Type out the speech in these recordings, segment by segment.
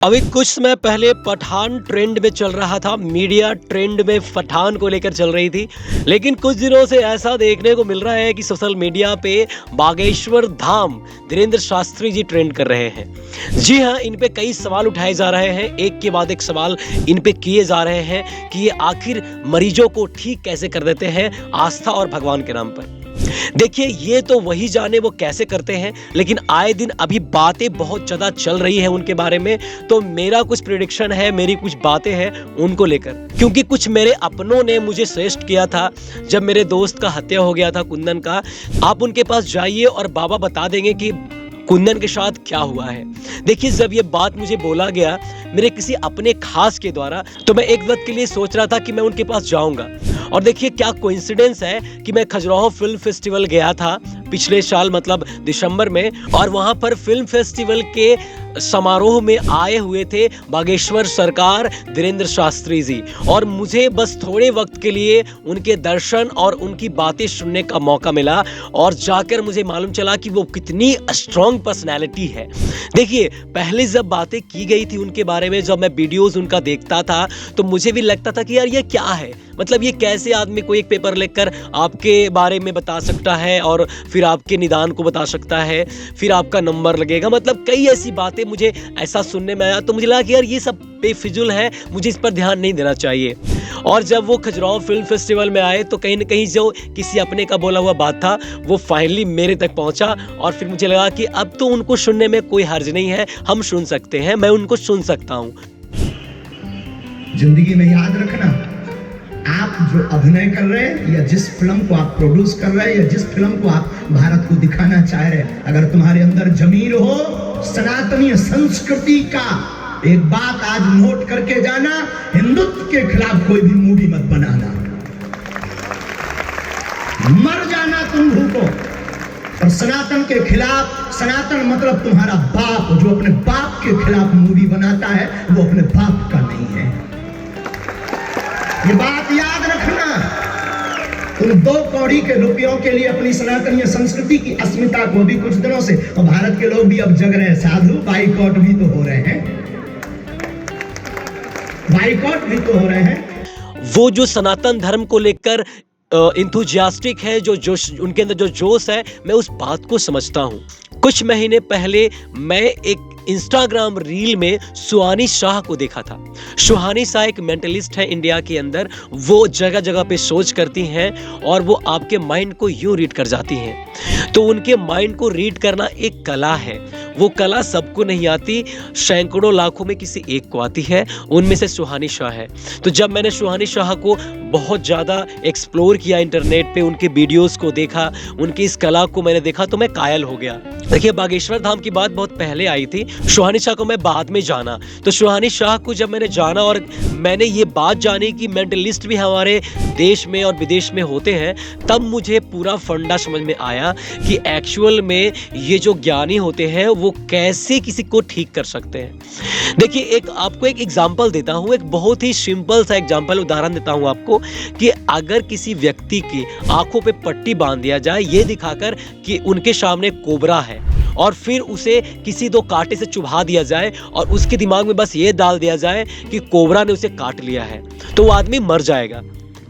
अभी कुछ समय पहले पठान ट्रेंड में चल रहा था, मीडिया ट्रेंड में पठान को लेकर चल रही थी। लेकिन कुछ दिनों से ऐसा देखने को मिल रहा है कि सोशल मीडिया पे बागेश्वर धाम धीरेन्द्र शास्त्री जी ट्रेंड कर रहे हैं। जी हाँ, इन पे कई सवाल उठाए जा रहे हैं, एक के बाद एक सवाल इन पे किए जा रहे हैं कि ये आखिर मरीजों को ठीक कैसे कर देते हैं आस्था और भगवान के नाम पर। देखिए, ये तो वही जाने वो कैसे करते हैं, लेकिन आए दिन अभी बातें बहुत ज़्यादा चल रही हैं उनके बारे में। तो मेरा कुछ प्रेडिक्शन है, मेरी कुछ बातें हैं उनको लेकर, क्योंकि कुछ मेरे अपनों ने मुझे सजेस्ट किया था जब मेरे दोस्त का हत्या हो गया था कुंदन का। आप उनके पास जाइए और बाबा बता देंगे कि कुंदन के साथ क्या हुआ है। देखिए, जब ये बात मुझे बोला गया मेरे किसी अपने खास के द्वारा, तो मैं एक वक्त के लिए सोच रहा था कि मैं उनके पास जाऊंगा। और देखिए क्या कोइंसिडेंस है कि मैं खजुराहो फिल्म फेस्टिवल गया था पिछले साल, मतलब दिसंबर में, और वहां पर फिल्म फेस्टिवल के समारोह में आए हुए थे बागेश्वर सरकार धीरेन्द्र शास्त्री जी। और मुझे बस थोड़े वक्त के लिए उनके दर्शन और उनकी बातें सुनने का मौका मिला, और जाकर मुझे मालूम चला कि वो कितनी स्ट्रॉन्ग पर्सनैलिटी है। देखिए, पहले जब बातें की गई थी उनके बारे में, जब मैं वीडियोस उनका देखता था, तो मुझे भी लगता था कि यार ये क्या है, मतलब ये कैसे आदमी कोई एक पेपर लिखकर आपके बारे में बता सकता है और फिर आपके निदान को बता सकता है, फिर आपका नंबर लगेगा। मतलब कई ऐसी बातें मुझे ऐसा सुनने में आया, तो मुझे लगा कि यार ये सब बेफिजुल है, मुझे इस पर ध्यान नहीं देना चाहिए। और जब वो खजुराहो फिल्म फेस्टिवल में आए, तो कहीं ना कहीं जो किसी अपने का बोला हुआ बात था वो फाइनली मेरे तक पहुंचा, और फिर मुझे लगा कि अब तो उनको सुनने में कोई हर्ज नहीं है, हम सुन सकते हैं, मैं उनको सुन सकता हूँ। जिंदगी में याद रखना, आप जो अभिनय कर रहे हैं या जिस फिल्म को आप प्रोड्यूस कर रहे हैं या जिस फिल्म को आप भारत को दिखाना चाह रहे हैं, अगर तुम्हारे अंदर जमीर हो सनातनी संस्कृति का, एक बात आज नोट करके जाना, हिंदुत्व के खिलाफ कोई भी मूवी मत बनाना, मर जाना तुम भूखो। और सनातन के खिलाफ, सनातन मतलब तुम्हारा बाप, जो अपने बाप के खिलाफ मूवी बनाता है वो अपने बाप का नहीं है, ये बात याद रखना। तुम 2 कौड़ी के रुपयों के लिए अपनी सनातनीय संस्कृति की अस्मिता को भी कुछ दिनों से, और भारत के लोग भी अब जग रहे हैं, साधु बाइकआउट भी तो हो रहे हैं, बाइकआउट भी तो हो रहे हैं। वो जो सनातन धर्म को लेकर इंथुजियास्टिक है, जो जोश उनके अंदर जो जोश है, मैं उस बात को समझता हूँ। कुछ महीने पहले मैं एक इंस्टाग्राम रील में सुहानी शाह को देखा था। सुहानी शाह एक मेंटलिस्ट है इंडिया के अंदर, वो जगह जगह पे सोच करती हैं और वो आपके माइंड को यूं रीड कर जाती हैं। तो उनके माइंड को रीड करना एक कला है, वो कला सबको नहीं आती, सैकड़ों लाखों में किसी एक को आती है, उनमें से सुहानी शाह है। तो जब मैंने सुहानी शाह को बहुत ज़्यादा एक्सप्लोर किया इंटरनेट पे, उनके वीडियोस को देखा, उनकी इस कला को मैंने देखा, तो मैं कायल हो गया। देखिए, बागेश्वर धाम की बात बहुत पहले आई थी, सुहानी शाह को मैं बाद में जाना। तो सुहानी शाह को जब मैंने जाना और मैंने ये बात जानी कि मेंटलिस्ट भी हमारे देश में और विदेश में होते हैं, तब मुझे पूरा फंडा समझ में आया कि एक्चुअल में ये जो ज्ञानी होते हैं वो कैसे किसी को ठीक कर सकते हैं। देखिए, आपको एक एग्जाम्पल देता हूँ, एक बहुत ही सिंपल सा एग्जाम्पल, उदाहरण देता हूँ आपको कि अगर किसी व्यक्ति की आंखों पे पट्टी बांध दिया जाए ये दिखाकर कि उनके सामने कोबरा है, और फिर उसे किसी 2 कांटे से चुभा दिया जाए और उसके दिमाग में बस ये डाल दिया जाए कि कोबरा ने उसे काट लिया है, तो वो आदमी मर जाएगा।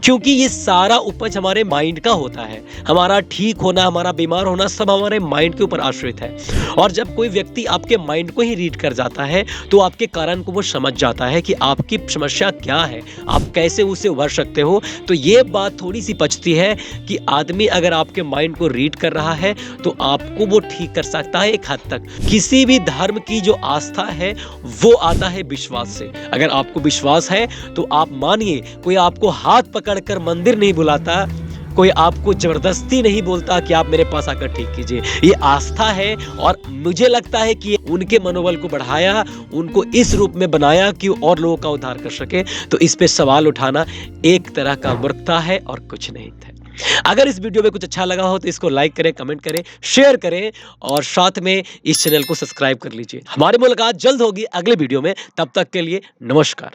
क्योंकि ये सारा उपज हमारे माइंड का होता है, हमारा ठीक होना, हमारा बीमार होना सब हमारे माइंड के ऊपर आश्रित है। और जब कोई व्यक्ति आपके माइंड को ही रीड कर जाता है, तो आपके कारण को वो समझ जाता है कि आपकी समस्या क्या है, आप कैसे उसे उभर सकते हो। तो ये बात थोड़ी सी पचती है कि आदमी अगर आपके माइंड को रीड कर रहा है तो आपको वो ठीक कर सकता है एक हद तक। किसी भी धर्म की जो आस्था है वो आता है विश्वास से। अगर आपको विश्वास है तो आप मानिए, कोई आपको हाथ कर मंदिर नहीं बुलाता, कोई आपको जबरदस्ती नहीं बोलता कि आप मेरे पास आकर ठीक कीजिए। ये आस्था है, और मुझे लगता है कि उनके मनोबल को बढ़ाया, उनको इस रूप में बनाया कि और लोगों का उद्धार कर सके। तो इस पे सवाल उठाना एक तरह का मूर्खता है और कुछ नहीं है। अगर इस वीडियो में कुछ अच्छा लगा हो तो इसको लाइक करें, कमेंट करें, शेयर करें, और साथ में इस चैनल को सब्सक्राइब कर लीजिए। हमारी मुलाकात जल्द होगी अगले वीडियो में, तब तक के लिए नमस्कार।